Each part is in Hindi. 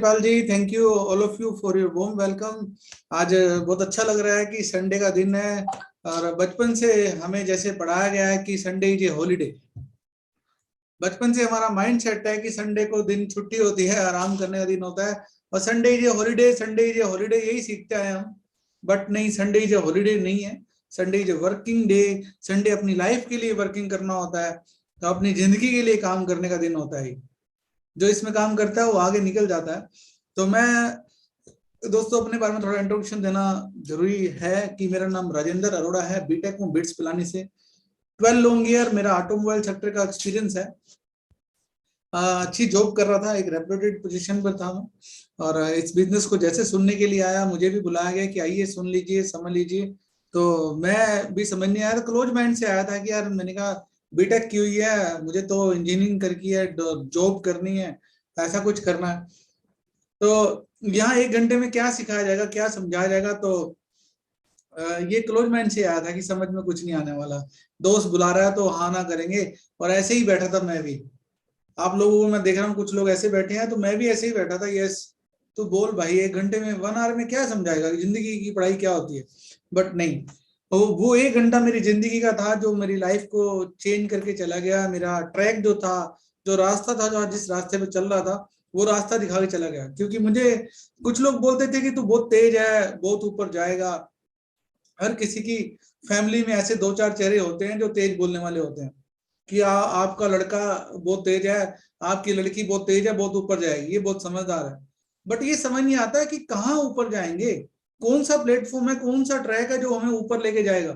Satyapal ji, thank you all of you for your warm welcome. आज बहुत अच्छा लग रहा है कि संडे का दिन है और बचपन से हमें जैसे पढ़ाया गया है कि संडे इज ए हॉलीडे। बचपन से हमारा माइंड सेट है कि संडे को दिन छुट्टी होती है, आराम करने का दिन होता है और Sunday is a holiday, Sunday is a holiday यही सीखते हैं हम। बट नहीं, संडे इज ए हॉलीडे नहीं है। Sunday is a working day. Sunday अपनी लाइफ के लिए वर्किंग करना होता है, तो अपनी जिंदगी के लिए काम करने का दिन होता है। जो इसमें काम करता है वो आगे निकल जाता है। तो मैं दोस्तों अपने बारे में थोड़ा इंट्रोडक्शन देना जरूरी है कि मेरा नाम राजेंद्र अरोड़ा है, बीटेक हूँ बिट्स पिलानी से। 12 लॉन्ग ईयर मेरा ऑटोमोबाइल सेक्टर का एक्सपीरियंस है। अच्छी जॉब कर रहा था, एक रेप्यूटेड पोजीशन पर था मैं। और इस बिजनेस को जैसे सुनने के लिए आया, मुझे भी बुलाया गया कि आइए सुन लीजिए समझ लीजिए। तो मैं भी समझ नहीं आया, क्लोज माइंड से आया था कि यार, मैंने कहा बीटेक की हुई है, मुझे तो इंजीनियरिंग करकी है, जॉब करनी है, ऐसा कुछ करना है। तो यहाँ 1 घंटे में क्या सिखाया जाएगा, क्या समझाया जाएगा। तो ये क्लोज माइंड से आया था कि समझ में कुछ नहीं आने वाला। दोस्त बुला रहा है तो हाँ ना करेंगे। और ऐसे ही बैठा था मैं भी। आप लोगों को मैं देख रहा हूँ, कुछ लोग ऐसे बैठे हैं, तो मैं भी ऐसे ही बैठा था। यस, तो बोल भाई, 1 घंटे में 1 आवर में क्या समझाएगा, जिंदगी की पढ़ाई क्या होती है। बट नहीं, वो 1 घंटा मेरी जिंदगी का था जो मेरी लाइफ को चेंज करके चला गया। मेरा ट्रैक जो था, जो रास्ता था, जो जिस रास्ते पे चल रहा था, वो रास्ता दिखा के चला गया। क्योंकि मुझे कुछ लोग बोलते थे कि तू बहुत तेज है, बहुत ऊपर जाएगा। हर किसी की फैमिली में ऐसे 2-4 चेहरे होते हैं जो तेज बोलने वाले होते हैं कि आपका लड़का बहुत तेज है, आपकी लड़की बहुत तेज है, बहुत ऊपर जाएगी, ये बहुत समझदार है। बट ये समझ नहीं आता है कि कहाँ ऊपर जाएंगे, कौन सा प्लेटफॉर्म है, कौन सा ट्रैक है जो हमें ऊपर लेके जाएगा।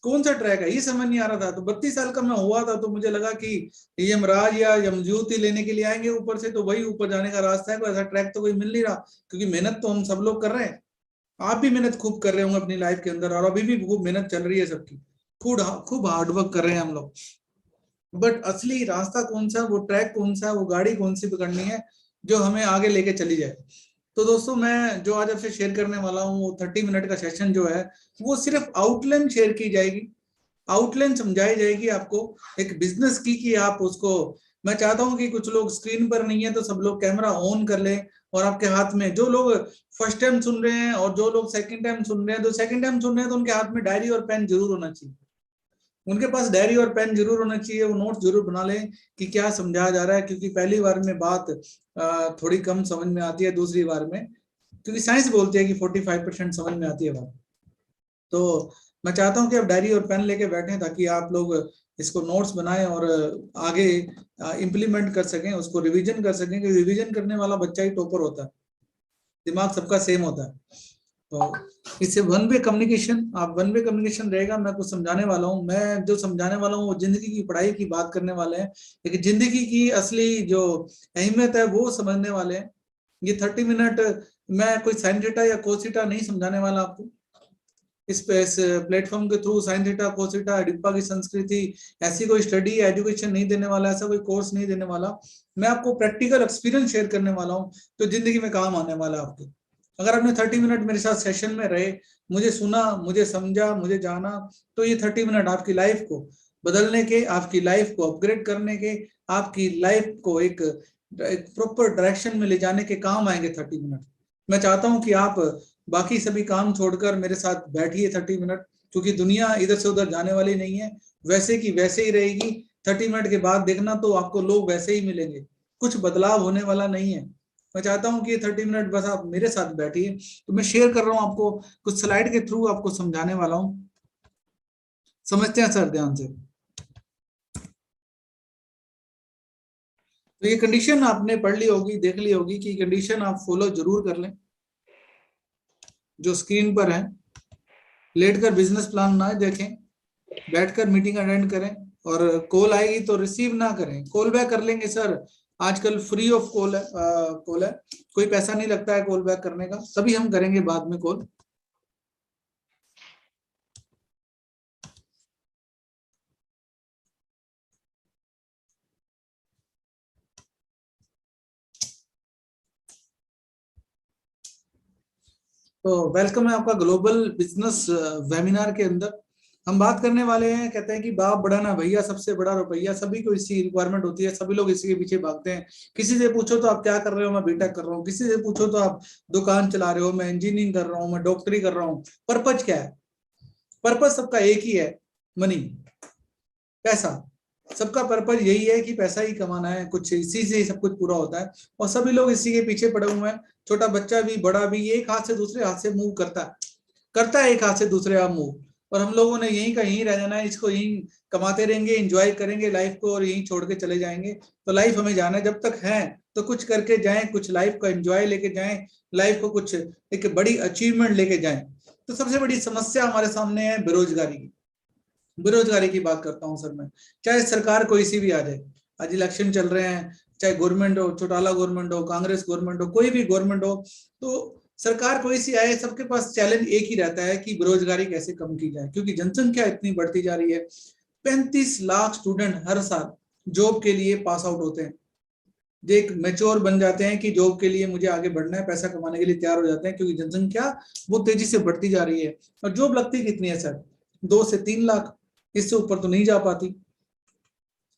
कौन सा ट्रैक है ये समझ नहीं आ रहा था। तो 32 साल का मैं हुआ था तो मुझे लगा कि यमराज या यमजूत ही लेने के लिए आएंगे ऊपर से, तो वही ऊपर जाने का रास्ता है। कोई ऐसा ट्रैक तो कोई मिल नहीं रहा, क्योंकि मेहनत तो हम सब लोग कर रहे हैं। आप भी मेहनत खूब कर रहे होंगे अपनी लाइफ के अंदर, और अभी भी खूब मेहनत चल रही है सबकी। खूब खूब हार्डवर्क कर रहे हैं हम लोग। बट असली रास्ता कौन सा, वो ट्रैक कौन सा, वो गाड़ी कौन सी पकड़नी है जो हमें आगे लेके चली जाए। तो दोस्तों, मैं जो आज आपसे शेयर करने वाला हूँ, वो 30 मिनट का सेशन जो है, वो सिर्फ आउटलाइन शेयर की जाएगी। आउटलाइन समझाई जाएगी आपको एक बिजनेस की, कि आप उसको, मैं चाहता हूं कि कुछ लोग स्क्रीन पर नहीं है तो सब लोग कैमरा ऑन कर लें, और आपके हाथ में, जो लोग फर्स्ट टाइम सुन रहे हैं और जो लोग सेकंड टाइम सुन रहे हैं, तो सेकंड टाइम सुन रहे हैं तो उनके हाथ में डायरी और पेन जरूर होना चाहिए। उनके पास डायरी और पेन जरूर होना चाहिए, वो नोट जरूर बना लें कि क्या समझाया जा रहा है। क्योंकि पहली बार में बात थोड़ी कम समझ में आती है, दूसरी बार में, क्योंकि साइंस बोलती है कि 45% समझ में आती है बात। तो मैं चाहता हूं कि आप डायरी और पेन लेके बैठें, ताकि आप लोग इसको नोट्स बनाएं और आगे इम्प्लीमेंट कर सकें, उसको रिवीजन कर सकें। कि रिवीजन करने वाला बच्चा ही टॉपर होता है, दिमाग सबका सेम होता है। तो इससे वन वे कम्युनिकेशन, आप वन वे कम्युनिकेशन रहेगा। मैं कुछ समझाने वाला हूँ, मैं जो समझाने वाला हूँ वो जिंदगी की पढ़ाई की बात करने वाले हैं, लेकिन जिंदगी की असली जो अहमियत है वो समझने वाले हैं। ये 30 मिनट मैं कोई साइन थीटा या कोस थीटा नहीं समझाने वाला आपको। इस प्लेटफॉर्म के through sine theta, cos theta, Harappa की संस्कृति, ऐसी कोई स्टडी एजुकेशन नहीं देने वाला, ऐसा कोई कोर्स नहीं देने वाला। मैं आपको प्रैक्टिकल एक्सपीरियंस शेयर करने वाला हूँ, तो जिंदगी में काम आने वाला है आपके। अगर आपने 30 मिनट मेरे साथ सेशन में रहे, मुझे सुना, मुझे समझा, मुझे जाना, तो ये 30 मिनट आपकी लाइफ को बदलने के, आपकी लाइफ को अपग्रेड करने के, आपकी लाइफ को एक प्रॉपर डायरेक्शन में ले जाने के काम आएंगे 30 मिनट। मैं चाहता हूं कि आप बाकी सभी काम छोड़कर मेरे साथ बैठिए 30 मिनट, क्योंकि दुनिया इधर से उधर जाने वाली नहीं है, वैसे की वैसे ही रहेगी। 30 मिनट के बाद देखना तो आपको लोग वैसे ही मिलेंगे, कुछ बदलाव होने वाला नहीं है। मैं चाहता हूं कि 30 मिनट बस आप मेरे साथ बैठिए। तो मैं शेयर कर रहा हूं आपको, कुछ स्लाइड के थ्रू आपको समझाने वाला हूं। समझते हैं सर ध्यान से। तो ये कंडीशन आपने पढ़ ली होगी, देख ली होगी, कि कंडीशन आप फॉलो जरूर कर लें जो स्क्रीन पर है। लेटकर बिजनेस प्लान ना देखें, बैठकर मीटिंग अटेंड करें, और कॉल आएगी तो रिसीव ना करें। कॉल बैक कर लेंगे सर, आजकल फ्री ऑफ कॉल है, कॉल है, कोई पैसा नहीं लगता है कॉल बैक करने का, तभी हम करेंगे बाद में कॉल। तो वेलकम है आपका ग्लोबल बिजनेस वेबिनार के अंदर। हम बात करने वाले हैं, कहते हैं कि बाप बड़ा ना भैया, सबसे बड़ा रुपया। सभी को इसी रिक्वायरमेंट होती है, सभी लोग इसी के पीछे भागते हैं। किसी से पूछो तो आप क्या कर रहे हो, मैं बीटेक कर रहा हूँ। किसी से पूछो तो आप दुकान चला रहे हो, मैं इंजीनियरिंग कर रहा हूँ, मैं डॉक्टरी कर रहा हूँ। पर्पज क्या है? पर्पज सबका एक ही है, मनी, पैसा। सबका पर्पज यही है कि पैसा ही कमाना है, कुछ इसी से ही सब कुछ पूरा होता है। और सभी लोग इसी के पीछे पड़े हुए हैं। छोटा बच्चा भी, बड़ा भी, एक हाथ से दूसरे हाथ से मूव करता है एक हाथ से दूसरे हाथ मूव। और हम लोगों ने यहीं का यहीं रह जाना है, इसको यहीं कमाते रहेंगे, एंजॉय करेंगे लाइफ को और यहीं छोड़ के चले जाएंगे। तो लाइफ हमें जाना है, जब तक है तो कुछ करके जाएं, कुछ लाइफ का एंजॉय लेके जाएं, लाइफ को कुछ एक बड़ी अचीवमेंट लेके जाएं। तो सबसे बड़ी समस्या हमारे सामने है बेरोजगारी की। बेरोजगारी की बात करता हूँ सर मैं, चाहे सरकार कोई सी भी आ जाए। आज इलेक्शन चल रहे हैं, चाहे गवर्नमेंट हो, चौटाला गवर्नमेंट हो, कांग्रेस गवर्नमेंट हो, कोई भी गवर्नमेंट हो, तो सरकार कोई सी आए, सबके पास चैलेंज एक ही रहता है कि बेरोजगारी कैसे कम की जाए, क्योंकि जनसंख्या इतनी बढ़ती जा रही है। 35 लाख स्टूडेंट हर साल जॉब के लिए पास आउट होते हैं, जो एक मेच्योर बन जाते हैं कि जॉब के लिए मुझे आगे बढ़ना है, पैसा कमाने के लिए तैयार हो जाते हैं, क्योंकि जनसंख्या बहुत तेजी से बढ़ती जा रही है। और जॉब लगती कितनी है सर? 2 से 3 लाख, इससे ऊपर तो नहीं जा पाती।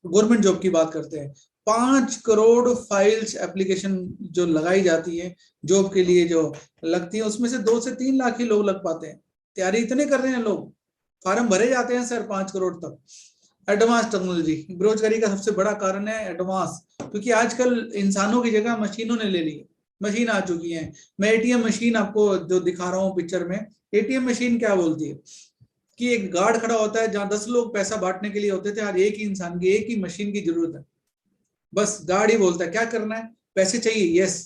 गवर्नमेंट जॉब की बात करते हैं, 5 करोड़ फाइल्स एप्लीकेशन जो लगाई जाती है जॉब के लिए, जो लगती है, उसमें से 2 से 3 लाख ही लोग लग पाते हैं। तैयारी इतने कर रहे हैं लोग, फार्म भरे जाते हैं सर 5 करोड़ तक। एडवांस टेक्नोलॉजी बेरोजगारी का सबसे बड़ा कारण है, एडवांस। क्योंकि आजकल इंसानों की जगह मशीनों ने ले ली है, मशीन आ चुकी है। मैं एटीएम मशीन आपको जो दिखा रहा हूँ पिक्चर में, एटीएम मशीन क्या बोलती है कि एक गार्ड खड़ा होता है, जहां 10 लोग पैसा बांटने के लिए होते थे, आज एक ही इंसान की, एक ही मशीन की जरूरत है। बस गार्ड ही बोलता है क्या करना है, पैसे चाहिए, यस,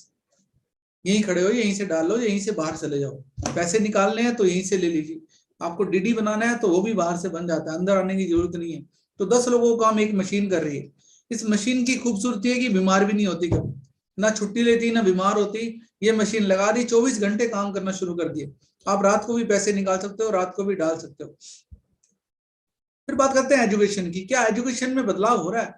यहीं खड़े हो, यहीं से डाल लो, यहीं से बाहर चले जाओ। पैसे निकालने हैं तो यहीं से ले लीजिए। आपको डीडी बनाना है तो वो भी बाहर से बन जाता है, अंदर आने की जरूरत नहीं है। तो 10 लोगों का काम एक मशीन कर रही है। इस मशीन की खूबसूरती है कि बीमार भी नहीं होती, कभी ना छुट्टी लेती ना बीमार होती। ये मशीन लगा दी, 24 घंटे काम करना शुरू कर दिए। आप रात को भी पैसे निकाल सकते हो, रात को भी डाल सकते हो। फिर बात करते हैं एजुकेशन की। क्या एजुकेशन में बदलाव हो रहा है?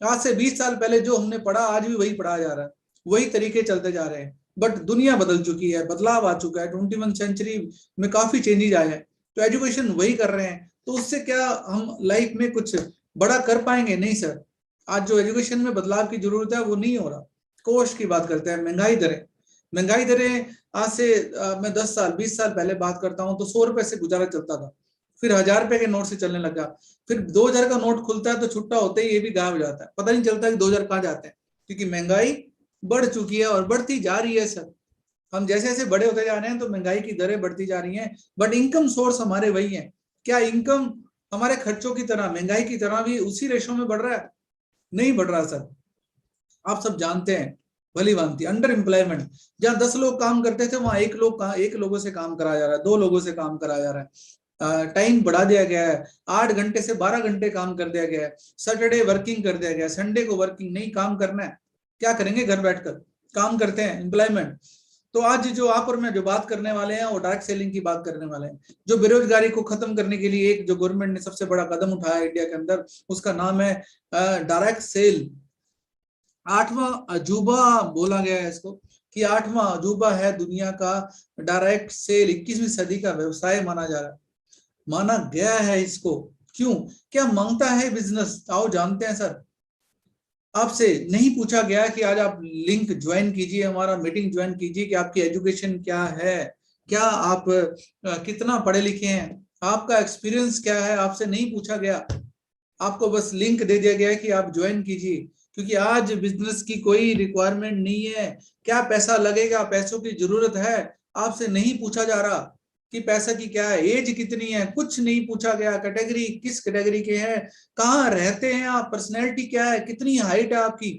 आज से 20 साल पहले जो हमने पढ़ा, आज भी वही पढ़ाया जा रहा है, वही तरीके चलते जा रहे हैं। बट दुनिया बदल चुकी है, बदलाव आ चुका है, 21 सेंचुरी में काफी चेंजेस आए हैं। तो एजुकेशन वही कर रहे हैं, तो उससे क्या हम लाइफ में कुछ बड़ा कर पाएंगे? नहीं सर। आज जो एजुकेशन में बदलाव की जरूरत है वो नहीं हो रहा। कोर्स की बात करते हैं, महंगाई दरें आज से मैं 10 साल 20 साल पहले बात करता हूँ तो 100 रुपए से गुजारा चलता था। फिर 1000 रुपए के नोट से चलने लगा। फिर 2000 का नोट खुलता है तो छुट्टा होते ही ये भी गायब हो जाता है, पता नहीं चलता कि 2000 कहाँ जाते हैं। क्योंकि महंगाई बढ़ चुकी है और बढ़ती जा रही है सर। हम जैसे जैसे बड़े होते जा रहे हैं तो महंगाई की दरें बढ़ती जा रही हैं, बट इनकम सोर्स हमारे वही है। क्या इनकम हमारे खर्चों की तरह, महंगाई की तरह भी उसी रेशो में बढ़ रहा है? नहीं बढ़ रहा सर। आप सब जानते हैं भली भांति, अंडर एम्प्लॉयमेंट। जहां 10 लोग काम करते थे वहां एक लोगों से काम कराया जा रहा है, 2 लोगों से काम कराया जा रहा है। टाइम बढ़ा दिया गया है, 8 घंटे से 12 घंटे काम कर दिया गया है। सैटरडे वर्किंग कर दिया गया है, संडे को वर्किंग नहीं, काम करना है। क्या करेंगे? घर बैठकर काम करते हैं, एम्प्लॉयमेंट। तो आज जो आप और मैं जो बात करने वाले हैं वो डायरेक्ट सेलिंग की बात करने वाले हैं। जो बेरोजगारी को खत्म करने के लिए एक जो गवर्नमेंट ने सबसे बड़ा कदम उठाया इंडिया के अंदर, उसका नाम है डायरेक्ट सेल। 8वां अजूबा बोला गया है इसको, कि 8वां अजूबा है दुनिया का डायरेक्ट सेल। 21वीं सदी का व्यवसाय माना जा रहा है, माना गया है इसको। क्यों? क्या मांगता है बिजनेस? आओ जानते हैं सर। आपसे नहीं पूछा गया कि आज आप लिंक ज्वाइन कीजिए, हमारा मीटिंग ज्वाइन कीजिए, कि आपकी एजुकेशन क्या है, क्या आप कितना पढ़े लिखे हैं, आपका एक्सपीरियंस क्या है, आपसे नहीं पूछा गया। आपको बस लिंक दे दिया गया है कि आप ज्वाइन कीजिए। क्योंकि आज बिजनेस की कोई रिक्वायरमेंट नहीं है। क्या पैसा लगेगा, पैसों की जरूरत है, आपसे नहीं पूछा जा रहा कि पैसा की क्या है, एज कितनी है, कुछ नहीं पूछा गया। कैटेगरी किस कैटेगरी के हैं, कहाँ रहते हैं आप, पर्सनैलिटी क्या है, कितनी हाइट है आपकी,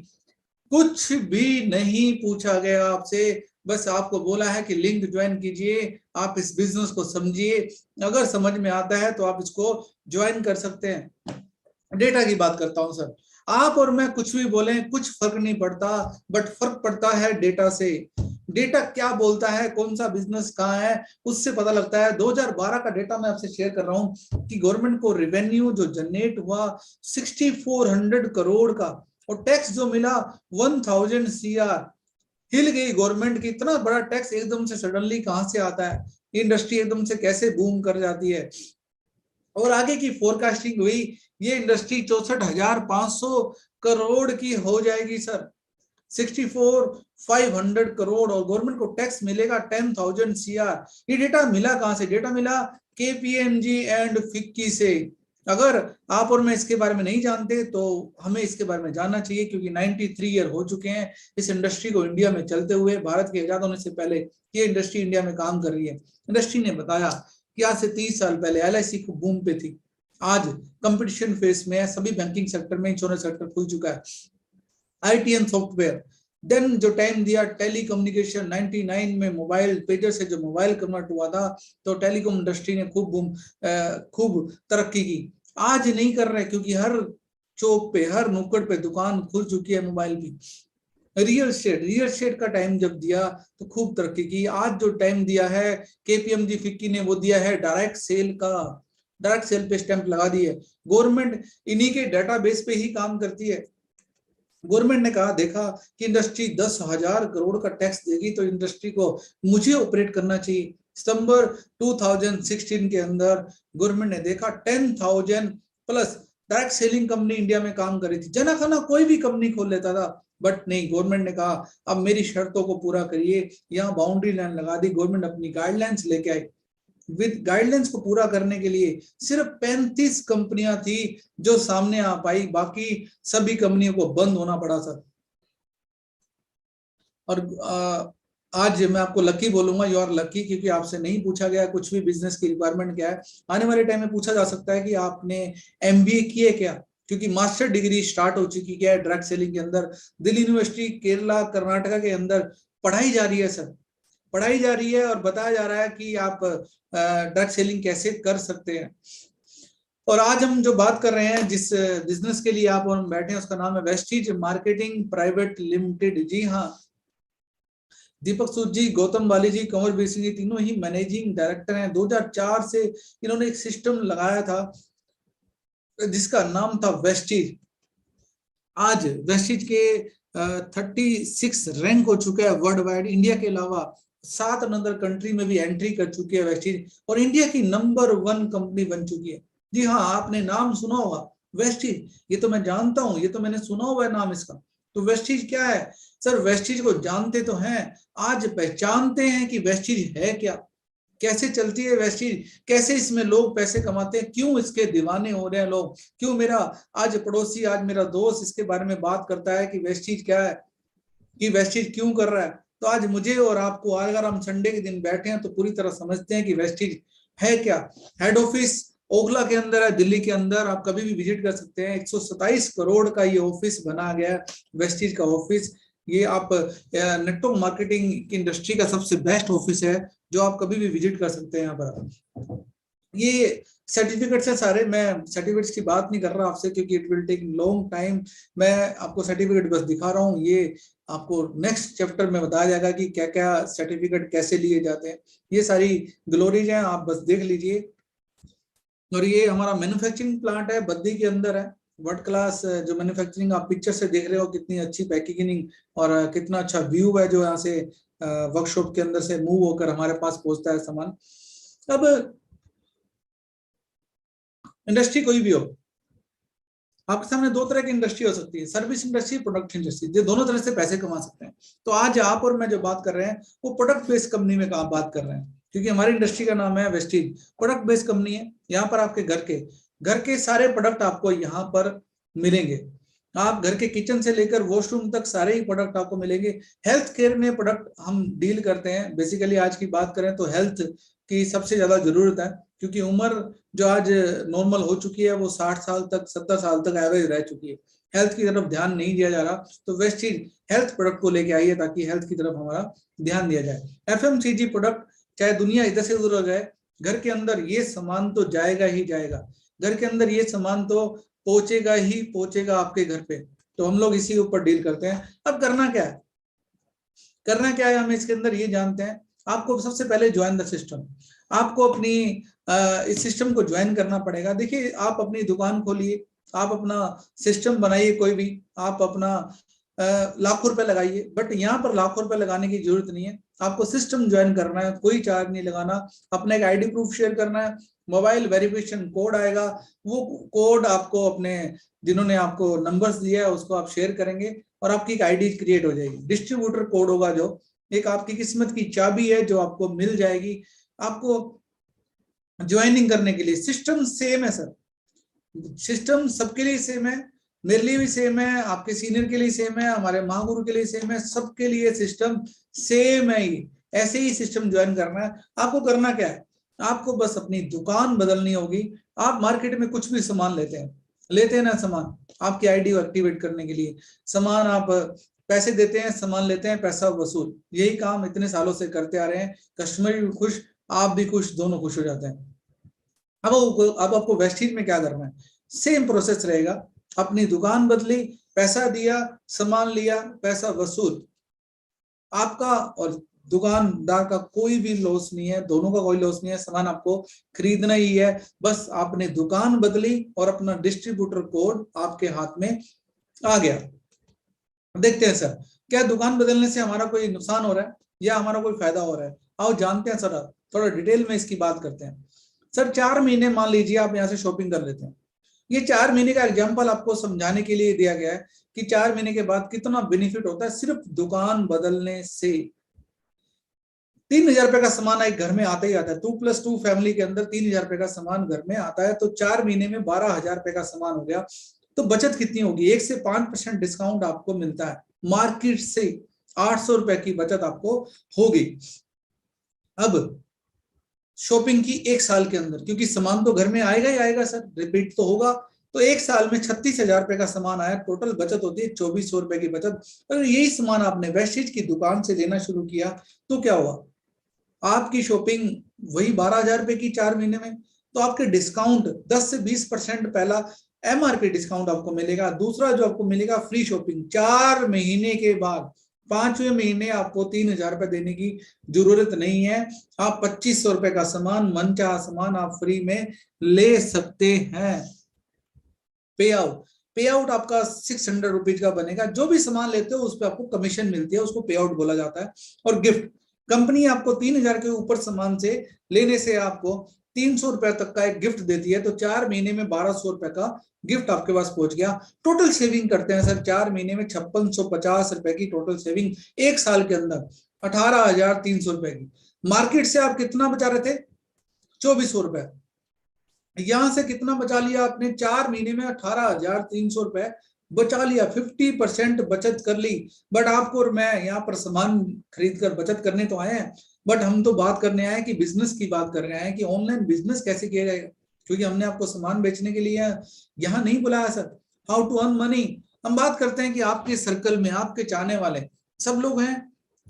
कुछ भी नहीं पूछा गया आपसे। बस आपको बोला है कि लिंक ज्वाइन कीजिए, आप इस बिजनेस को समझिए, अगर समझ में आता है तो आप इसको ज्वाइन कर सकते हैं। डेटा की बात करता हूं सर। आप और मैं कुछ भी बोले कुछ फर्क नहीं पड़ता, बट फर्क पड़ता है डेटा से। डेटा क्या बोलता है, कौन सा बिजनेस कहाँ है, उससे पता लगता है। 2012 का डेटा मैं आपसे शेयर कर रहा हूं कि गवर्नमेंट को रेवेन्यू जो जनरेट हुआ 6400 करोड़ का, और टैक्स जो मिला 1000 CR। हिल गई गवर्नमेंट की, इतना बड़ा टैक्स एकदम से सडनली कहां से आता है, इंडस्ट्री एकदम से कैसे बूम कर जाती है। और आगे की फोरकास्टिंग हुई, ये इंडस्ट्री 64,500 करोड़ की हो जाएगी सर, 64,500 करोड़, और गवर्नमेंट को टैक्स मिलेगा 10,000 CR। ये डेटा मिला कहां से? डेटा मिला KPMG एंड फिक्की से। अगर आप और मैं इसके बारे में नहीं जानते तो हमें इसके बारे में जानना चाहिए, क्योंकि 93 ईयर हो चुके हैं इस इंडस्ट्री को इंडिया में चलते हुए। भारत के आजाद होने से पहले ये इंडस्ट्री इंडिया में काम कर रही है। इंडस्ट्री ने बताया कि आज से 30 साल पहले LIC खूब बूम पे थी, आज कंपटीशन फेस में है, सभी बैंकिंग सेक्टर में, इंश्योरेंस सेक्टर खुल चुका है, ITN सॉफ्टवेयर। देन जो टाइम दिया टेली कम्युनिकेशन, 99 में मोबाइल पेजर से जो मोबाइल कन्वर्ट हुआ था, तो टेलीकॉम इंडस्ट्री ने खूब तरक्की की। आज नहीं कर रहे, क्योंकि हर चौक पे, हर नुक्कड़ पे दुकान खुल चुकी है मोबाइल की। रियल एस्टेट का टाइम जब दिया तो खूब तरक्की की। आज जो टाइम दिया है KPMG फिक्की ने, वो दिया है डायरेक्ट सेल का। डायरेक्ट सेल पे स्टैंप लगा दी है। गवर्नमेंट इन्हीं के डाटाबेस पे ही काम करती है। गवर्नमेंट ने कहा, देखा कि इंडस्ट्री 10,000 करोड़ का टैक्स देगी, तो इंडस्ट्री को मुझे ऑपरेट करना चाहिए। सितंबर 2016 के अंदर गवर्नमेंट ने देखा 10,000 plus direct selling company India में काम कर रही थी। जना खना कोई भी कंपनी खोल लेता था, बट नहीं, गवर्नमेंट ने कहा अब मेरी शर्तों को पूरा करिए। यहाँ बाउंड्री लाइन लगा दी गवर्नमेंट, अपनी गाइडलाइंस लेके आई। विद गाइडलाइंस को पूरा करने के लिए सिर्फ 35 कंपनियां थी जो सामने आ पाई, बाकी सभी कंपनियों को बंद होना पड़ा सर। और आज मैं आपको लकी बोलूंगा, यू आर लकी, क्योंकि आपसे नहीं पूछा गया कुछ भी बिजनेस की रिक्वायरमेंट क्या है। आने वाले टाइम में पूछा जा सकता है कि आपने MBA किए क्या, क्योंकि मास्टर डिग्री स्टार्ट हो चुकी है डायरेक्ट सेलिंग के अंदर। दिल्ली यूनिवर्सिटी, केरला, कर्नाटका के अंदर पढ़ाई जा रही है सर, पढ़ाई जा रही है, और बताया जा रहा है कि आप डायरेक्ट सेलिंग कैसे कर सकते हैं। और आज हम जो बात कर रहे हैं, जिस बिजनेस के लिए आप और हम बैठे हैं, उसका नाम है वेस्टीज मार्केटिंग प्राइवेट लिमिटेड। जी हाँ, दीपक सूद जी, गौतम बाली जी, कंवर बीर सिंह जी, तीनों ही मैनेजिंग डायरेक्टर हैं। 2004 से इन्होंने एक सिस्टम लगाया था जिसका नाम था वेस्टीज। आज वेस्टीज के 36 रैंक हो चुके हैं वर्ल्ड वाइड। इंडिया के अलावा 7 अनदर कंट्री में भी एंट्री कर चुकी है वेस्टीज, और इंडिया की नंबर 1 कंपनी बन चुकी है। जी हाँ, आपने नाम सुना होगा वेस्टीज, ये तो मैं जानता हूं, ये तो मैंने सुना हुआ है नाम इसका। तो वेस्टीज क्या है सर? वेस्टीज को जानते तो हैं, आज पहचानते हैं कि वेस्टीज है क्या, कैसे चलती है वेस्टीज, कैसे इसमें लोग पैसे कमाते हैं, क्यों इसके दीवाने हो रहे हैं लोग, क्यों मेरा आज पड़ोसी, आज मेरा दोस्त इसके बारे में बात करता है कि वेस्टीज क्या है, कि वेस्टीज क्यों कर रहा है। तो आज मुझे और आपको, अगर हम संडे के दिन बैठे हैं तो पूरी तरह समझते हैं कि वेस्टीज है क्या। हेड ऑफिस ओखला के अंदर है, दिल्ली के अंदर, आप कभी भी विजिट कर सकते हैं। 127 करोड़ का ये ऑफिस बना गया है, वेस्टीज का ऑफिस। ये आप नेटवर्क मार्केटिंग की इंडस्ट्री का सबसे बेस्ट ऑफिस है, जो आप कभी भी विजिट कर सकते हैं यहाँ पर। ये सर्टिफिकेट्स है सारे, मैं सर्टिफिकेट्स की बात नहीं कर रहा आपसे, क्योंकि it will take long time. मैं आपको सर्टिफिकेट बस दिखा रहा हूँ। ये आपको नेक्स्ट चैप्टर में बताया जाएगा कि क्या क्या सर्टिफिकेट कैसे लिए जाते हैं। ये सारी ग्लोरीज हैं, आप बस देख लीजिए। और ये हमारा मैन्युफैक्चरिंग प्लांट है, बद्दी के अंदर है। वर्ल्ड क्लास जो मैन्युफैक्चरिंग आप पिक्चर से देख रहे हो, कितनी अच्छी पैकेजिंग और कितना अच्छा व्यू है जो यहाँ से वर्कशॉप के अंदर से मूव होकर हमारे पास पहुंचता है सामान। अब इंडस्ट्री कोई भी हो, आपके सामने 2 तरह की इंडस्ट्री हो सकती है, सर्विस इंडस्ट्री, प्रोडक्ट इंडस्ट्री। ये दोनों तरह से पैसे कमा सकते हैं। तो आज आप और मैं जो बात कर रहे हैं वो प्रोडक्ट बेस्ड कंपनी में बात कर रहे हैं, क्योंकि हमारी इंडस्ट्री का नाम है वेस्टीज। प्रोडक्ट बेस्ड कंपनी है। यहाँ पर आपके घर के सारे प्रोडक्ट आपको यहाँ पर मिलेंगे। आप घर के किचन से लेकर वॉशरूम तक सारे ही प्रोडक्ट आपको मिलेंगे। हेल्थ केयर में प्रोडक्ट हम डील करते हैं। बेसिकली आज की बात करें तो हेल्थ की सबसे ज्यादा जरूरत है, क्योंकि उम्र जो आज नॉर्मल हो चुकी है वो 60 साल तक, 70 साल तक एवरेज रह चुकी है। हेल्थ की तरफ ध्यान नहीं दिया जा रहा, तो वेस्टीज हेल्थ प्रोडक्ट को लेके आई है ताकि हेल्थ की तरफ हमारा ध्यान दिया जाए। FMCG प्रोडक्ट, चाहे दुनिया इधर से उधर हो जाए, घर के अंदर ये सामान तो जाएगा ही जाएगा। घर के अंदर ये सामान तो पहुंचेगा ही पहुंचेगा आपके घर पे। तो हम लोग इसी ऊपर डील करते हैं। अब करना क्या है, करना क्या है, हम इसके अंदर ये जानते हैं। आपको सबसे पहले ज्वाइन द सिस्टम। आपको अपनी इस सिस्टम को ज्वाइन करना पड़ेगा। देखिए, आप अपनी दुकान खोलिए, आप अपना सिस्टम बनाइए, कोई भी आप अपना लाखों रुपए लगाइए, बट यहाँ पर लाखों रुपए लगाने की जरूरत नहीं है। आपको सिस्टम ज्वाइन करना है, कोई चार्ज नहीं लगाना, अपना एक आईडी प्रूफ शेयर करना है, मोबाइल वेरिफिकेशन कोड आएगा, वो कोड आपको अपने जिन्होंने आपको नंबर्स दिया है उसको आप शेयर करेंगे और आपकी एक आईडी क्रिएट हो जाएगी। डिस्ट्रीब्यूटर कोड होगा जो एक आपकी किस्मत की चाबी है जो आपको मिल जाएगी आपको ज्वाइनिंग करने के लिए। सिस्टम सेम है सर, सिस्टम सबके लिए सेम है, मेरे लिए भी सेम है, आपके सीनियर के लिए सेम है, हमारे महागुरु के लिए सेम है, सबके लिए सिस्टम सेम है। ये ऐसे ही सिस्टम ज्वाइन करना है। आपको करना क्या है, आपको बस अपनी दुकान बदलनी होगी। आप मार्केट में कुछ भी सामान लेते हैं ना, सामान आपकी आईडी एक्टिवेट करने के लिए, सामान आप पैसे देते हैं, सामान लेते हैं, पैसा वसूल, यही काम इतने सालों से करते आ रहे हैं। कस्टमर भी खुश, आप भी खुश, दोनों खुश हो जाते हैं। अब आपको वेस्टीज में क्या करना है, सेम प्रोसेस रहेगा। अपनी दुकान बदली, पैसा दिया, सामान लिया, पैसा वसूल, आपका और दुकानदार का कोई भी लॉस नहीं है, दोनों का कोई लॉस नहीं है। सामान आपको खरीदना ही है, बस आपने दुकान बदली और अपना डिस्ट्रीब्यूटर कोड आपके हाथ में आ गया। देखते हैं सर, क्या दुकान बदलने से हमारा कोई नुकसान हो रहा है या हमारा कोई फायदा हो रहा है? आओ जानते हैं सर, थोड़ा डिटेल में इसकी बात करते हैं। सर 4 महीने मान लीजिए आप यहाँ से शॉपिंग कर लेते हैं। ये 4 महीने का एग्जाम्पल आपको समझाने के लिए दिया गया है कि 4 महीने के बाद कितना बेनिफिट होता है सिर्फ दुकान बदलने से। 3,000 रुपए का सामान एक घर में आता ही आता है, 2+2 फैमिली के अंदर 3,000 रुपए का सामान घर में आता है, तो 4 महीने में 12,000 रुपए का सामान हो गया। तो बचत कितनी होगी? 1 से 5% डिस्काउंट आपको मिलता है, मार्केट से 800 रुपए की बचत आपको होगी। अब शॉपिंग की 1 साल के अंदर, क्योंकि सामान तो घर में आएगा ही आएगा सर, रिपीट तो होगा, तो 1 साल में 36,000 रुपए का सामान आया, टोटल बचत होती है 2,400 रुपए की बचत। अगर यही सामान आपने वेस्टेज की दुकान से लेना शुरू किया तो क्या हुआ, आपकी शॉपिंग वही 12,000 रुपए की 4 महीने में, तो आपके डिस्काउंट 10 से 20% पहला एमआरपी डिस्काउंट आपको मिलेगा। दूसरा जो आपको मिलेगा फ्री शॉपिंग 4 महीने के बाद, 5वें महीने आपको 3,000 रुपए देने की जरूरत नहीं है। आप 2,500 रुपए का सामान, मनचाहा सामान आप फ्री में ले सकते हैं। पे आउट आपका 600 रुपीज का बनेगा। जो भी सामान लेते हो उस पर आपको कमीशन मिलती है, उसको पे आउट बोला जाता है। और गिफ्ट, कंपनी आपको 3,000 के ऊपर सामान से लेने से आपको 300 रुपए तक का एक गिफ्ट देती है, तो 4 महीने में 1,200 रुपए का गिफ्ट आपके पास पहुंच गया। टोटल सेविंग करते हैं सर 4 महीने में 5,650 रुपए की टोटल सेविंग, 1 साल के अंदर 18,300 रुपए की। मार्केट से आप कितना बचा रहे थे? 2,400 रुपए। यहां से कितना बचा लिया आपने? 4 महीने में 18,300 रुपए बचा लिया, 50% बचत कर ली। बट आपको और मैं यहाँ पर सामान खरीद कर बचत करने तो आए हैं, बट हम तो बात करने आए हैं कि बिजनेस की बात कर रहे हैं कि ऑनलाइन बिजनेस कैसे किया जाएगा, क्योंकि हमने आपको सामान बेचने के लिए यहाँ नहीं बुलाया sir. How to earn money, हम बात करते हैं कि आपके सर्कल में आपके चाहने वाले सब लोग हैं,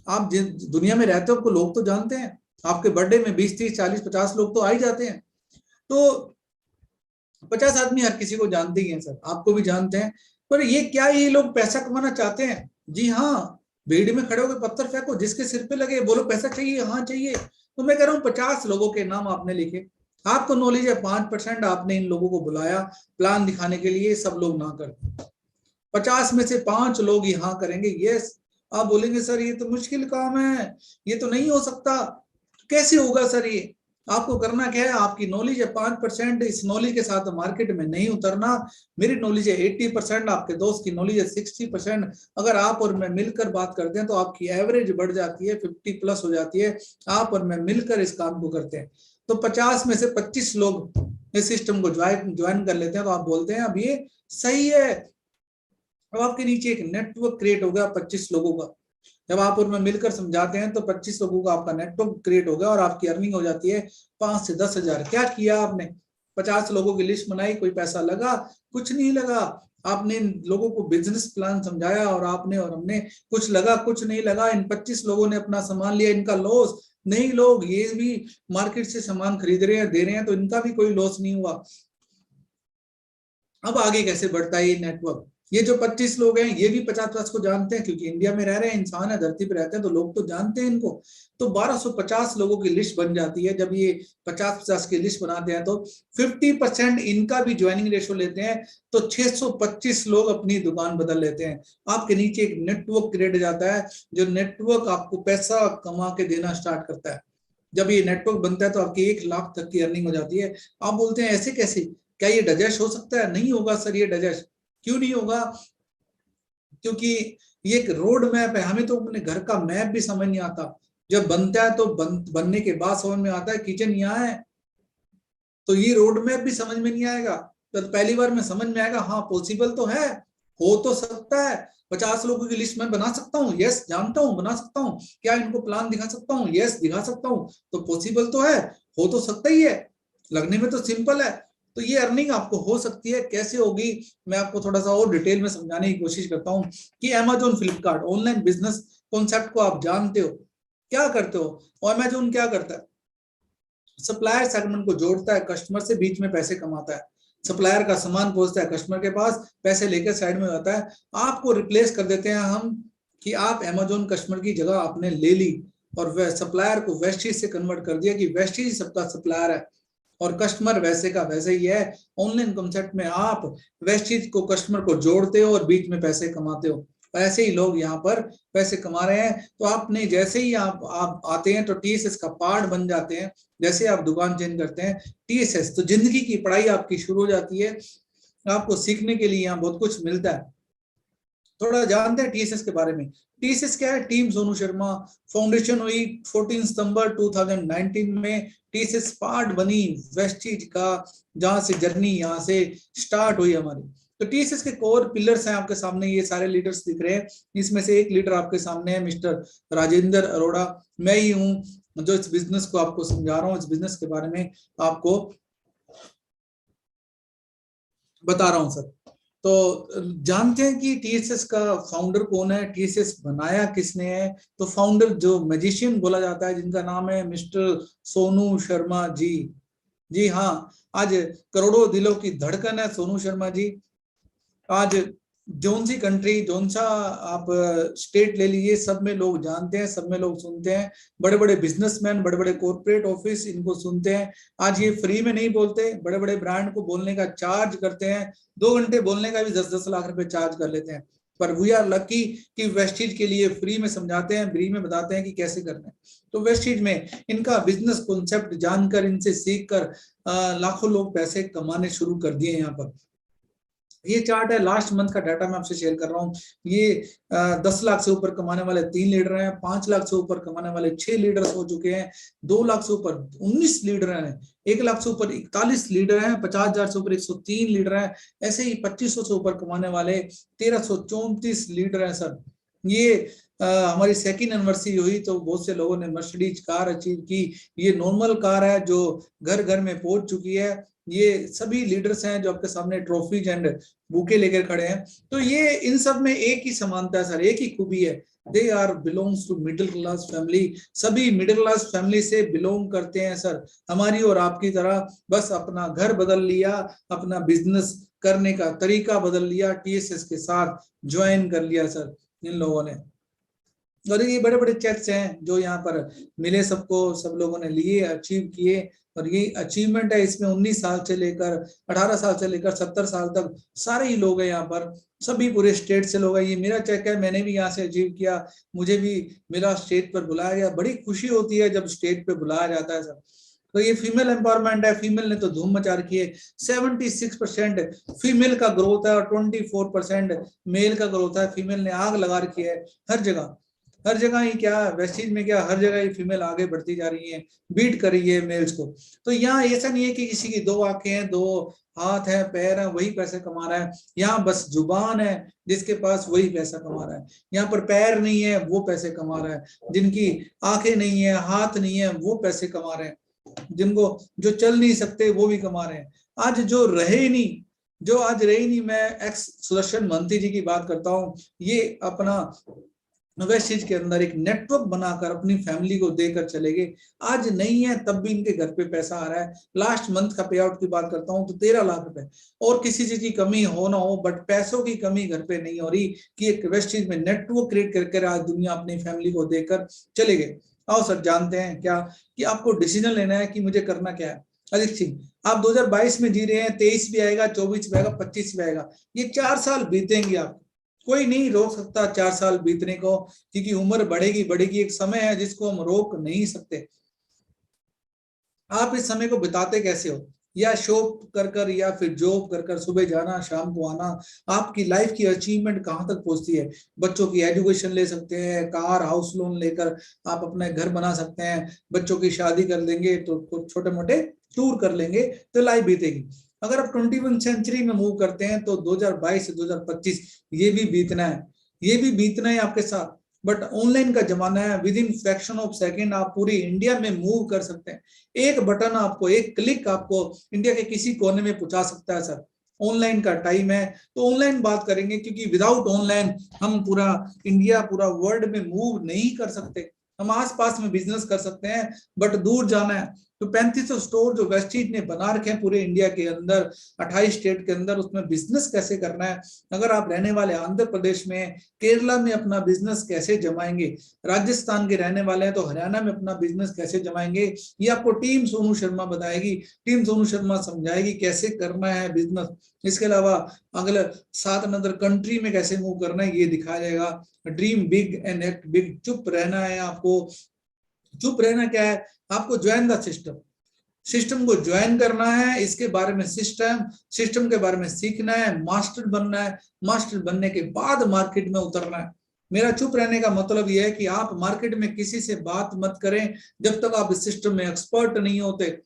आप दुनिया में रहते हो, लोग तो जानते हैं, आपके बर्थडे में 20, 30, 40, 50 लोग तो आ ही जाते हैं। तो 50 आदमी हर किसी को जानते ही हैं सर, आपको भी जानते हैं। पर ये क्या ये लोग पैसा कमाना चाहते हैं? जी हाँ, भीड़ में खड़े होकर पत्थर फेंको, जिसके सिर पे लगे बोलो पैसा चाहिए, हाँ चाहिए। तो मैं कह रहा हूँ 50 लोगों के नाम आपने लिखे, आपको नॉलेज है 5%, आपने इन लोगों को बुलाया प्लान दिखाने के लिए, सब लोग ना करते, 50 में से 5 लोग ही हाँ करेंगे, यस। आप बोलेंगे सर ये तो मुश्किल काम है, ये तो नहीं हो सकता, कैसे होगा सर? ये आपको करना क्या है, आपकी नॉलेज है 5%, इस नॉलेज के साथ मार्केट में नहीं उतरना। मेरी नॉलेज है 80%, आपके दोस्त की नॉलेज है 60%। अगर आप और मैं मिलकर बात करते हैं तो आपकी एवरेज बढ़ जाती है, 50+ हो जाती है। आप और मैं मिलकर इस काम को करते हैं तो 50 में से 25 लोग इस सिस्टम को ज्वाइन कर लेते हैं, तो आप बोलते हैं अब ये सही है। अब आपके नीचे एक नेटवर्क क्रिएट होगा 25 लोगों का। जब आप और मैं मिलकर समझाते हैं तो 25 लोगों का आपका नेटवर्क क्रिएट होगा और आपकी अर्निंग हो जाती है 5 से 10 हजार। क्या किया आपने? 50 लोगों की लिस्ट बनाई, कोई पैसा लगा? कुछ नहीं लगा। आपने इन लोगों को बिजनेस प्लान समझाया और आपने और हमने, कुछ लगा? कुछ नहीं लगा। इन 25 लोगों ने अपना सामान लिया, इनका लॉस नहीं। लोग ये भी मार्केट से सामान खरीद रहे हैं, दे रहे हैं, तो इनका भी कोई लॉस नहीं हुआ। अब आगे कैसे बढ़ता है ये नेटवर्क? ये जो 25 लोग हैं ये भी 50-50 को जानते हैं, क्योंकि इंडिया में रह रहे हैं, इंसान है, धरती पे रहते हैं, तो लोग तो जानते हैं इनको। तो 1250 लोगों की लिस्ट बन जाती है। जब ये 50-50 की लिस्ट बनाते हैं तो 50% इनका भी ज्वाइनिंग रेशो लेते हैं, तो 625 लोग अपनी दुकान बदल लेते हैं। आपके नीचे एक नेटवर्क क्रिएट हो जाता है, जो नेटवर्क आपको पैसा कमा के देना स्टार्ट करता है। जब ये नेटवर्क बनता है तो आपकी 1 लाख तक की अर्निंग हो जाती है। आप बोलते हैं ऐसे कैसे, क्या ये डजश हो सकता है? नहीं होगा सर ये डजश। क्यों नहीं होगा? क्योंकि ये एक रोड मैप है। हमें तो अपने घर का मैप भी समझ नहीं आता, जब बनता है तो बनने के बाद समझ में आता है किचन यहाँ है, तो ये रोड मैप भी समझ में नहीं आएगा। तो पहली बार में समझ में आएगा, हाँ पॉसिबल तो है, हो तो सकता है। 50 लोगों की लिस्ट मैं बना सकता हूँ, यस जानता हूँ, बना सकता हूँ। क्या इनको प्लान दिखा सकता हूँ? यस दिखा सकता हूँ। तो पॉसिबल तो है, हो तो सकता ही है, लगने में तो सिंपल है। तो ये अर्निंग आपको हो सकती है। कैसे होगी मैं आपको थोड़ा सा और डिटेल में समझाने की कोशिश करता हूँ कि Amazon Flipkart online business concept को आप जानते हो, क्या करते हो? और अमेजोन क्या करता है? सप्लायर सेगमेंट को जोड़ता है, कस्टमर से बीच में पैसे कमाता है। सप्लायर का सामान पहुंचता है कस्टमर के पास, पैसे लेकर साइड में आता है। आपको रिप्लेस कर देते हैं हम कि आप अमेजोन कस्टमर की जगह आपने ले ली, और वह सप्लायर को वेस्टीज से कन्वर्ट कर दिया कि वेस्टीज सबका सप्लायर है और कस्टमर वैसे का वैसे ही है। ऑनलाइन कॉन्सेप्ट में आप वेस्टीज को कस्टमर को जोड़ते हो और बीच में पैसे कमाते हो। ऐसे ही लोग यहाँ पर पैसे कमा रहे हैं। तो आपने जैसे ही आप आते हैं तो टीएसएस का पार्ट बन जाते हैं। जैसे आप दुकान चेंज करते हैं टीएसएस, तो जिंदगी की पढ़ाई आपकी शुरू हो जाती है। आपको सीखने के लिए यहाँ बहुत कुछ मिलता है। थोड़ा जानते हैं टीएसएस के बारे में। टीएसएस क्या है? टीम सोनू शर्मा। फाउंडेशन हुई 14 सितंबर 2019 में। टीएसएस पार्ट बनी वेस्टीज का, जहां से जर्नी यहाँ से स्टार्ट हुई हमारी। तो टीएसएस के कोर पिलर्स हैं आपके सामने, ये सारे लीडर्स दिख रहे हैं। इसमें से एक लीडर आपके सामने है, मिस्टर राजेंद्र अरोड़ा। मैं ही हूँ जो इस बिजनेस को आपको समझा रहा हूँ, इस बिजनेस के बारे में आपको बता रहा हूँ सर। तो जानते हैं कि टीएसएस का फाउंडर कौन है, टीएसएस बनाया किसने है? तो फाउंडर जो मैजिशियन बोला जाता है, जिनका नाम है मिस्टर सोनू शर्मा जी। जी हाँ, आज करोड़ों दिलों की धड़कन है सोनू शर्मा जी। आज जोन सी कंट्री, जोन सा आप स्टेट ले लीजिए, सब में लोग जानते हैं, सब में लोग सुनते हैं। बड़े बड़े बिजनेसमैन, बड़े बड़े कॉर्पोरेट ऑफिस इनको सुनते हैं। आज ये फ्री में नहीं बोलते, बड़े बड़े ब्रांड को बोलने का चार्ज करते हैं। 2 घंटे बोलने का भी 10-10 लाख रुपए चार्ज कर लेते हैं। पर वी आर लकी कि वेस्टीज के लिए फ्री में समझाते हैं, फ्री में बताते हैं कि कैसे करना है। तो वेस्टीज में इनका बिजनेस कॉन्सेप्ट जानकर, इनसे सीख कर लाखों लोग पैसे कमाने शुरू कर दिए यहाँ पर। ये चार्ट है, लास्ट मंथ का डाटा मैं आपसे शेयर कर रहा हूँ। ये 10 लाख से ऊपर कमाने वाले 3 लीडर हैं, 5 लाख से ऊपर कमाने वाले 6 लीडर्स हो चुके हैं, 2 लाख से ऊपर 19 लीडर हैं, 1 लाख से ऊपर 41 लीडर हैं, 50,000 से ऊपर 103 लीडर हैं, ऐसे ही 2500 से ऊपर कमाने वाले 1334 लीडर हैं सर। ये हमारी सेकंड एनिवर्सरी हुई तो बहुत से लोगों ने मर्सिडीज कार अचीव की। ये नॉर्मल कार है जो घर घर में पहुंच चुकी है। ये सभी लीडर्स हैं जो आपके सामने ट्रॉफीज एंड बुके लेकर खड़े हैं। तो ये इन सब में एक ही समानता है सर, एक ही खूबी है, they are belongs to middle class family. सभी मिडिल क्लास फैमिली से बिलोंग करते हैं सर, हमारी और आपकी तरह। बस अपना घर बदल लिया, अपना बिजनेस करने का तरीका बदल लिया, टीएसएस के साथ ज्वाइन कर लिया सर इन लोगों ने। और ये बड़े बड़े चेक्स हैं जो यहाँ पर मिले सबको, सब लोगों ने लिए, अचीव किए। और ये अचीवमेंट है, इसमें 19 साल से लेकर 18 साल से लेकर 70 साल तक सारे ही लोग हैं यहाँ पर, सभी पूरे स्टेट से लोग हैं। ये मेरा चेक है, मैंने भी यहाँ से अचीव किया, मुझे भी मेरा स्टेट पर बुलाया गया। बड़ी खुशी होती है जब स्टेट पे बुलाया जाता है सर। तो ये फीमेल एम्पावरमेंट है, फीमेल ने तो धूम मचा रखी है। 76% फीमेल का ग्रोथ है और 24% मेल का ग्रोथ है। फीमेल ने आग लगा रखी है हर जगह, हर जगह ही क्या वेस्टीज में, क्या हर जगह ही फीमेल आगे बढ़ती जा रही है, बीट कर रही है मेल्स को। तो यहाँ ऐसा नहीं है कि किसी की 2 आंखें हैं, 2 हाथ है, पैर है, वही पैसे कमा रहा है। यहाँ बस जुबान है जिसके पास, वही पैसा कमा रहा है। यहाँ पर पैर नहीं है, वो पैसे कमा रहा है। जिनकी आंखें नहीं है, हाथ नहीं है, वो पैसे कमा रहे हैं। जिनको, जो चल नहीं सकते, वो भी कमा रहे हैं। आज जो रहे ही नहीं, जो आज रहे ही नहीं, मैं एक्स सुदर्शन महंती जी की बात करता हूँ। ये अपना वेस्टेज के अंदर एक नेटवर्क बनाकर अपनी फैमिली को देकर चले गए। आज नहीं है तब भी इनके घर पे पैसा आ रहा है। लास्ट मंथ का पे आउट की बात करता हूं तो 13 लाख रुपए, और किसी चीज की कमी हो ना हो बट पैसों की कमी घर पे नहीं हो रही कि एक वेस्टेज में नेटवर्क क्रिएट करके आज दुनिया अपनी फैमिली को देकर चले गए। आओ सर जानते हैं क्या कि आपको डिसीजन लेना है कि मुझे करना क्या है। अधिक सिंह आप 2022 में जी रहे हैं, 23 भी आएगा, 24 भी आएगा, 25 भी आएगा, ये 4 साल बीतेंगे आप, कोई नहीं रोक सकता 4 साल बीतने को, क्योंकि उम्र बढ़ेगी बढ़ेगी, एक समय है जिसको हम रोक नहीं सकते। आप इस समय को बिताते कैसे हो, या शॉप कर कर या फिर जॉब कर कर, सुबह जाना शाम को आना, आपकी लाइफ की अचीवमेंट कहां तक पहुंचती है। बच्चों की एजुकेशन ले सकते हैं, कार हाउस लोन लेकर आप अपने घर बना सकते हैं, बच्चों की शादी कर लेंगे तो छोटे मोटे टूर कर लेंगे तो लाइफ बीतेगी। अगर आप 21 सेंचुरी में मूव करते हैं तो 2022 से 2025 ये भी बीतना है, ये भी बीतना है आपके साथ। बट ऑनलाइन का जमाना है, with in fraction of second आप पूरी इंडिया में मूव कर सकते हैं। एक बटन आपको, एक क्लिक आपको इंडिया के किसी कोने में पहुंचा सकता है सर। ऑनलाइन का टाइम है तो ऑनलाइन बात करेंगे, क्योंकि विदाउट ऑनलाइन हम पूरा इंडिया पूरा वर्ल्ड में मूव नहीं कर सकते। हम आस पास में बिजनेस कर सकते हैं बट दूर जाना है तो 3500 स्टोर जो वेस्टीज ने बना रखे हैं पूरे इंडिया के अंदर, 28 स्टेट के अंदर, उसमें बिजनेस कैसे करना है। अगर आप रहने वाले आंध्र प्रदेश में, केरला में अपना बिजनेस कैसे जमाएंगे, राजस्थान के रहने वाले हैं तो हरियाणा में अपना बिजनेस कैसे जमाएंगे, ये आपको टीम सोनू शर्मा बताएगी। टीम सोनू शर्मा समझाएगी कैसे करना है बिजनेस। इसके अलावा अगले 7 अनदर कंट्री में कैसे मूव करना है ये दिखाया जाएगा। Dream big and act big. चुप रहना है आपको। चुप रहना क्या है, आपको ज्वाइन द सिस्टम, सिस्टम को ज्वाइन करना है, इसके बारे में सिस्टम के बारे में सीखना है, मास्टर बनना है, मास्टर बनने के बाद मार्केट में उतरना है। मेरा चुप रहने का मतलब यह है कि आप मार्केट में किसी से बात मत करें जब तक आप इस सिस्टम में एक्सपर्ट नहीं होते।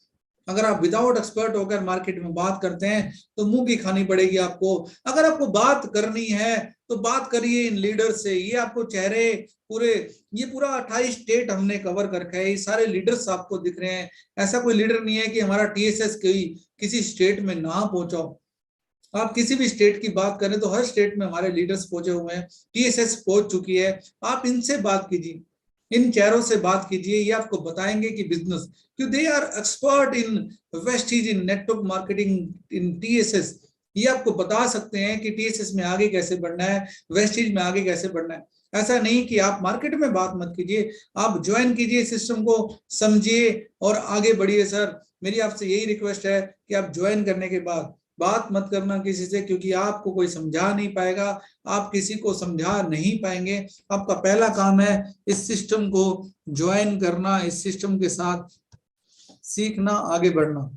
अगर आप विदाउट एक्सपर्ट होकर मार्केट में बात करते हैं तो मुंह की खानी पड़ेगी आपको। अगर आपको बात करनी है तो बात करिए इन लीडर से। ये आपको चेहरे पूरे, ये पूरा 28 स्टेट हमने कवर कर रखा है, ये सारे लीडर्स आपको दिख रहे हैं। ऐसा कोई लीडर नहीं है कि हमारा टीएसएस किसी स्टेट में ना पहुंचा। आप किसी भी स्टेट की बात करें तो हर स्टेट में हमारे लीडर्स पहुंचे हुए हैं, टीएसएस पहुंच चुकी है। आप इनसे बात कीजिए, इन चेहरों से बात कीजिए, ये आपको बताएंगे कि बिजनेस, क्यों they are expert in Vestige, in network marketing, in TSS. ये आपको बता सकते हैं कि टीएसएस में आगे कैसे बढ़ना है, वेस्टीज में आगे कैसे बढ़ना है। ऐसा नहीं कि आप मार्केट में बात मत कीजिए, आप ज्वाइन कीजिए सिस्टम को, समझिए और आगे बढ़िए। सर मेरी आपसे यही रिक्वेस्ट है कि आप ज्वाइन करने के बाद बात मत करना किसी से, क्योंकि आपको कोई समझा नहीं पाएगा, आप किसी को समझा नहीं पाएंगे। आपका पहला काम है इस सिस्टम को ज्वाइन करना, इस सिस्टम के साथ सीखना, आगे बढ़ना।